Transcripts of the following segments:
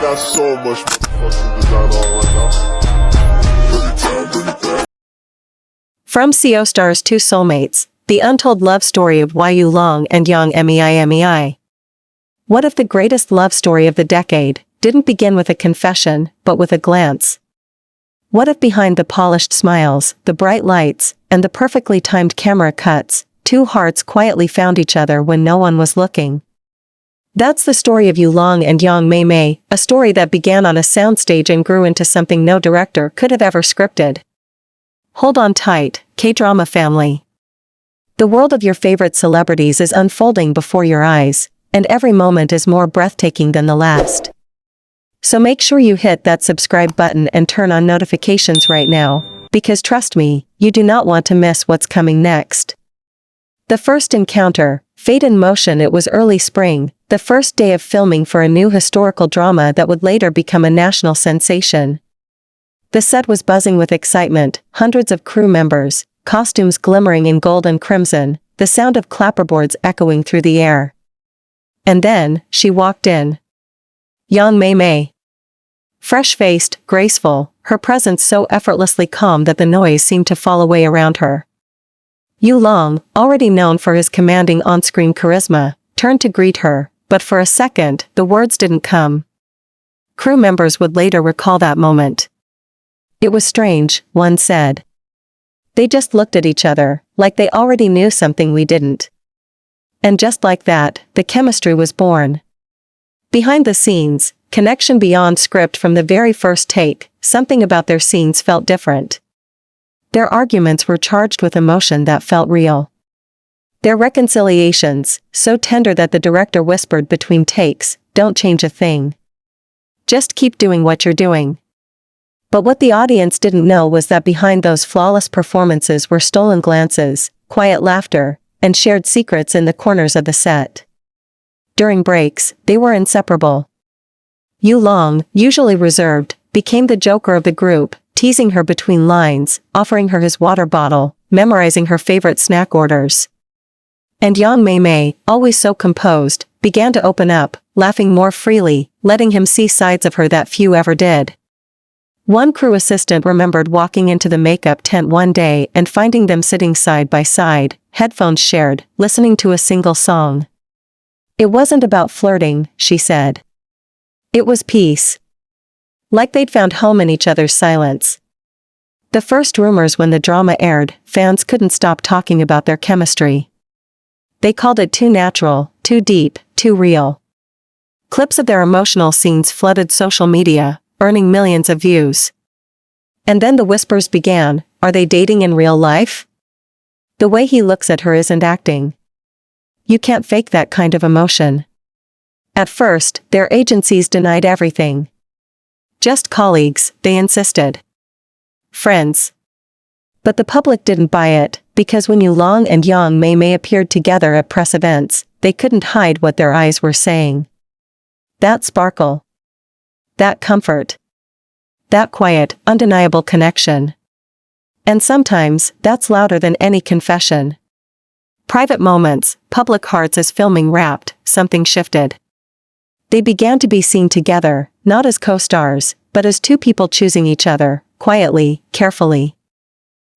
got so much fucking design on right now. From CO Stars to Soulmates, the untold love story of Yulong and yangmeimei. What if the greatest love story of the decade didn't begin with a confession, but with a glance? What if behind the polished smiles, the bright lights, and the perfectly timed camera cuts, two hearts quietly found each other when no one was looking? That's the story of Yulong and Mei, a story that began on a soundstage and grew into something no director could have ever scripted. Hold on tight, K-drama family. The world of your favorite celebrities is unfolding before your eyes, and every moment is more breathtaking than the last. So make sure you hit that subscribe button and turn on notifications right now, because trust me, you do not want to miss what's coming next. The first encounter, Fate in Motion. It was early spring, the first day of filming for a new historical drama that would later become a national sensation. The set was buzzing with excitement, hundreds of crew members, costumes glimmering in gold and crimson, the sound of clapperboards echoing through the air. And then, she walked in. Mei Mei. Fresh-faced, graceful, her presence so effortlessly calm that the noise seemed to fall away around her. Yulong, already known for his commanding on-screen charisma, turned to greet her, but for a second, the words didn't come. Crew members would later recall that moment. It was strange, one said. They just looked at each other, like they already knew something we didn't. And just like that, the chemistry was born. Behind the scenes, connection beyond script. From the very first take, something about their scenes felt different. Their arguments were charged with emotion that felt real. Their reconciliations, so tender that the director whispered between takes, "Don't change a thing. Just keep doing what you're doing." But what the audience didn't know was that behind those flawless performances were stolen glances, quiet laughter, and shared secrets in the corners of the set. During breaks, they were inseparable. Yulong, usually reserved, became the joker of the group, teasing her between lines, offering her his water bottle, memorizing her favorite snack orders. And Mei, always so composed, began to open up, laughing more freely, letting him see sides of her that few ever did. One crew assistant remembered walking into the makeup tent one day and finding them sitting side by side, headphones shared, listening to a single song. It wasn't about flirting, she said. It was peace. Like they'd found home in each other's silence. The first rumors when the drama aired, fans couldn't stop talking about their chemistry. They called it too natural, too deep, too real. Clips of their emotional scenes flooded social media, earning millions of views. And then the whispers began, are they dating in real life? The way he looks at her isn't acting. You can't fake that kind of emotion. At first, their agencies denied everything. Just colleagues, they insisted. Friends. But the public didn't buy it, because when Yulong and Mei appeared together at press events, they couldn't hide what their eyes were saying. That sparkle. That comfort. That quiet, undeniable connection. And sometimes, that's louder than any confession. Private moments, public hearts. As filming wrapped, something shifted. They began to be seen together, not as co-stars, but as two people choosing each other, quietly, carefully.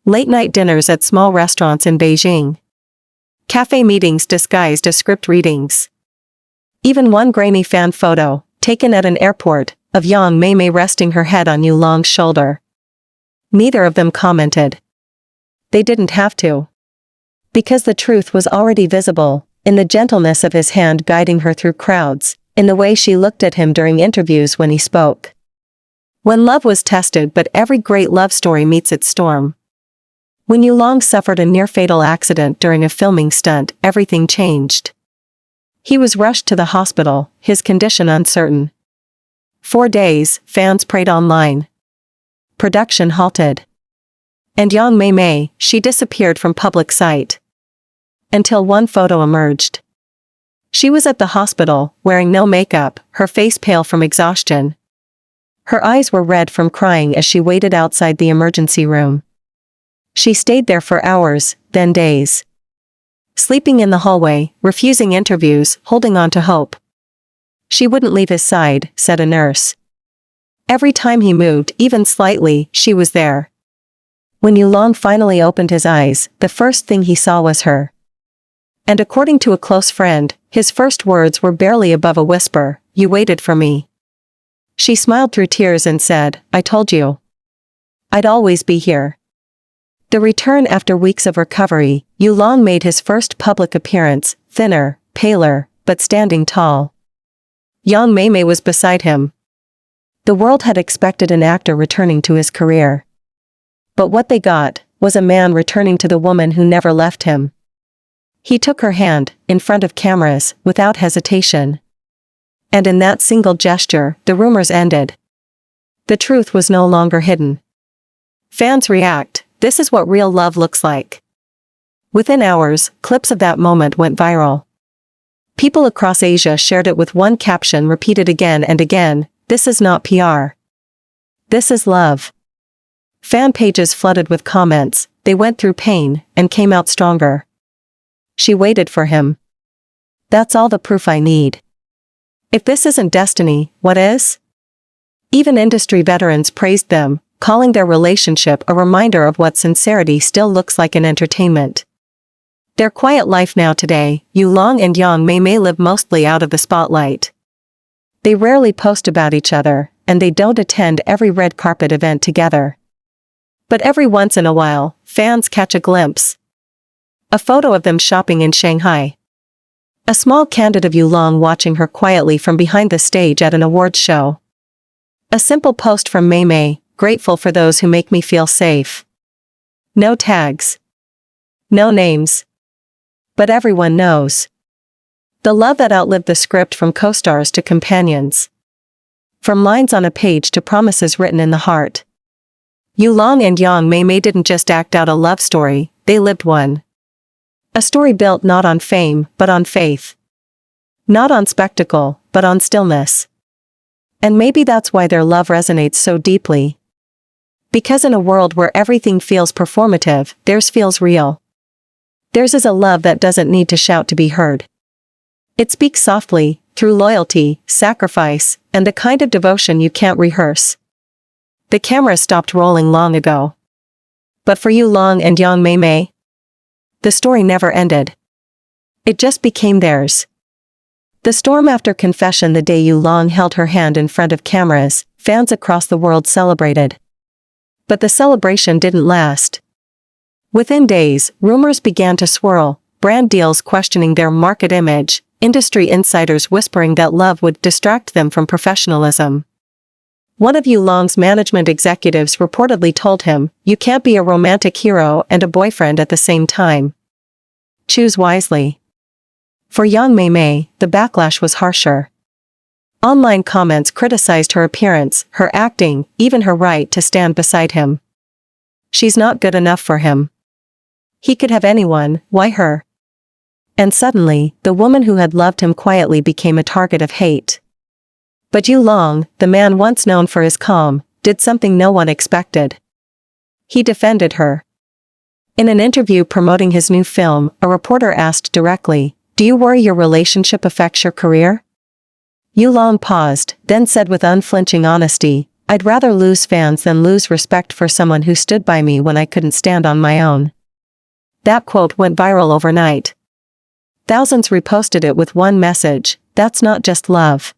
Late-night dinners at small restaurants in Beijing. Cafe meetings disguised as script readings. Even one grainy fan photo, taken at an airport, of Mei resting her head on Yulong's shoulder. Neither of them commented. They didn't have to. Because the truth was already visible, in the gentleness of his hand guiding her through crowds, in the way she looked at him during interviews when he spoke. When love was tested, but every great love story meets its storm. When Yulong suffered a near-fatal accident during a filming stunt, everything changed. He was rushed to the hospital, his condition uncertain. 4 days, fans prayed online. Production halted. And Mei, she disappeared from public sight. Until one photo emerged. She was at the hospital, wearing no makeup, her face pale from exhaustion. Her eyes were red from crying as she waited outside the emergency room. She stayed there for hours, then days. Sleeping in the hallway, refusing interviews, holding on to hope. She wouldn't leave his side, said a nurse. Every time he moved, even slightly, she was there. When Yulong finally opened his eyes, the first thing he saw was her. And according to a close friend, his first words were barely above a whisper, "You waited for me." She smiled through tears and said, "I told you. I'd always be here." The return after weeks of recovery, Yulong made his first public appearance, thinner, paler, but standing tall. Yangmeimei was beside him. The world had expected an actor returning to his career. But what they got was a man returning to the woman who never left him. He took her hand, in front of cameras, without hesitation. And in that single gesture, the rumors ended. The truth was no longer hidden. Fans react, "This is what real love looks like." Within hours, clips of that moment went viral. People across Asia shared it with one caption repeated again and again, "This is not PR. This is love." Fan pages flooded with comments, "They went through pain, and came out stronger. She waited for him. That's all the proof I need. If this isn't destiny, what is?" Even industry veterans praised them, calling their relationship a reminder of what sincerity still looks like in entertainment. Their quiet life now today, Yulong and Yangmeimei live mostly out of the spotlight. They rarely post about each other, and they don't attend every red carpet event together. But every once in a while, fans catch a glimpse. A photo of them shopping in Shanghai. A small candid of Yulong watching her quietly from behind the stage at an awards show. A simple post from Mei Mei, "Grateful for those who make me feel safe." No tags. No names. But everyone knows. The love that outlived the script, from co-stars to companions. From lines on a page to promises written in the heart. Yulong and Yangmeimei didn't just act out a love story, they lived one. A story built not on fame, but on faith. Not on spectacle, but on stillness. And maybe that's why their love resonates so deeply. Because in a world where everything feels performative, theirs feels real. Theirs is a love that doesn't need to shout to be heard. It speaks softly, through loyalty, sacrifice, and the kind of devotion you can't rehearse. The camera stopped rolling long ago. But for Yulong and Yangmeimei, the story never ended. It just became theirs. The storm after confession, the day Yulong held her hand in front of cameras, fans across the world celebrated. But the celebration didn't last. Within days, rumors began to swirl, brand deals questioning their market image, industry insiders whispering that love would distract them from professionalism. One of Yulong's management executives reportedly told him, "You can't be a romantic hero and a boyfriend at the same time. Choose wisely." For Yangmeimei, the backlash was harsher. Online comments criticized her appearance, her acting, even her right to stand beside him. She's not good enough for him. He could have anyone, why her? And suddenly, the woman who had loved him quietly became a target of hate. But Yulong, the man once known for his calm, did something no one expected. He defended her. In an interview promoting his new film, a reporter asked directly, "Do you worry your relationship affects your career?" Yulong paused, then said with unflinching honesty, "I'd rather lose fans than lose respect for someone who stood by me when I couldn't stand on my own." That quote went viral overnight. Thousands reposted it with one message, "That's not just love.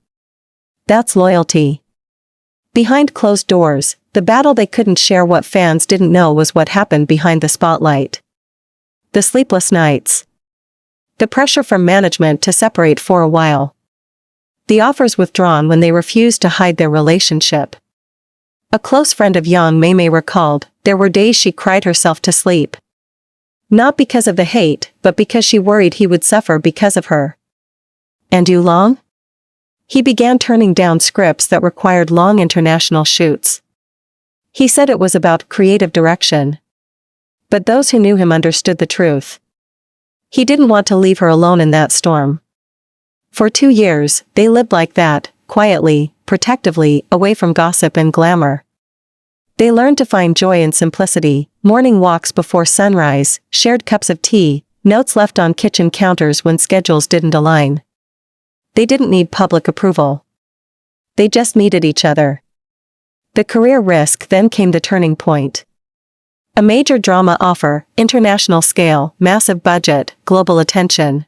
That's loyalty." Behind closed doors, the battle they couldn't share, what fans didn't know, was what happened behind the spotlight. The sleepless nights. The pressure from management to separate for a while. The offers withdrawn when they refused to hide their relationship. A close friend of Yangmeimei recalled, "There were days she cried herself to sleep. Not because of the hate, but because she worried he would suffer because of her." And Yulong? He began turning down scripts that required long international shoots. He said it was about creative direction. But those who knew him understood the truth. He didn't want to leave her alone in that storm. For 2 years, they lived like that, quietly, protectively, away from gossip and glamour. They learned to find joy in simplicity, morning walks before sunrise, shared cups of tea, notes left on kitchen counters when schedules didn't align. They didn't need public approval. They just needed each other. The career risk then came the turning point. A major drama offer, international scale, massive budget, global attention.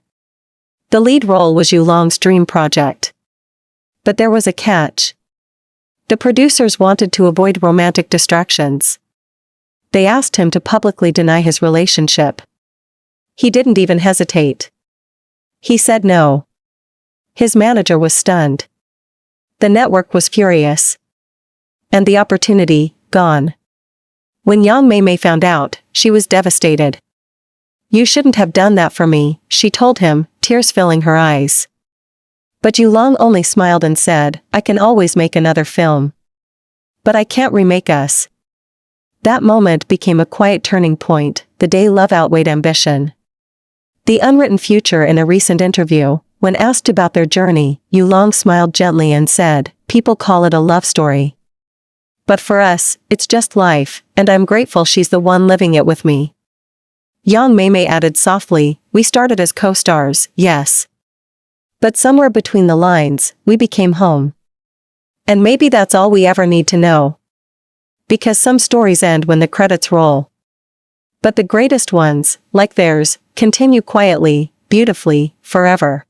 The lead role was Yulong's dream project. But there was a catch. The producers wanted to avoid romantic distractions. They asked him to publicly deny his relationship. He didn't even hesitate. He said no. His manager was stunned. The network was furious. And the opportunity, gone. When Yangmeimei found out, she was devastated. "You shouldn't have done that for me," she told him, tears filling her eyes. But Yulong only smiled and said, "I can always make another film. But I can't remake us." That moment became a quiet turning point, the day love outweighed ambition. The unwritten future. In a recent interview, when asked about their journey, Yulong smiled gently and said, "People call it a love story. But for us, it's just life, and I'm grateful she's the one living it with me." Yangmeimei added softly, "We started as co-stars, yes. But somewhere between the lines, we became home. And maybe that's all we ever need to know. Because some stories end when the credits roll. But the greatest ones, like theirs, continue quietly, beautifully, forever."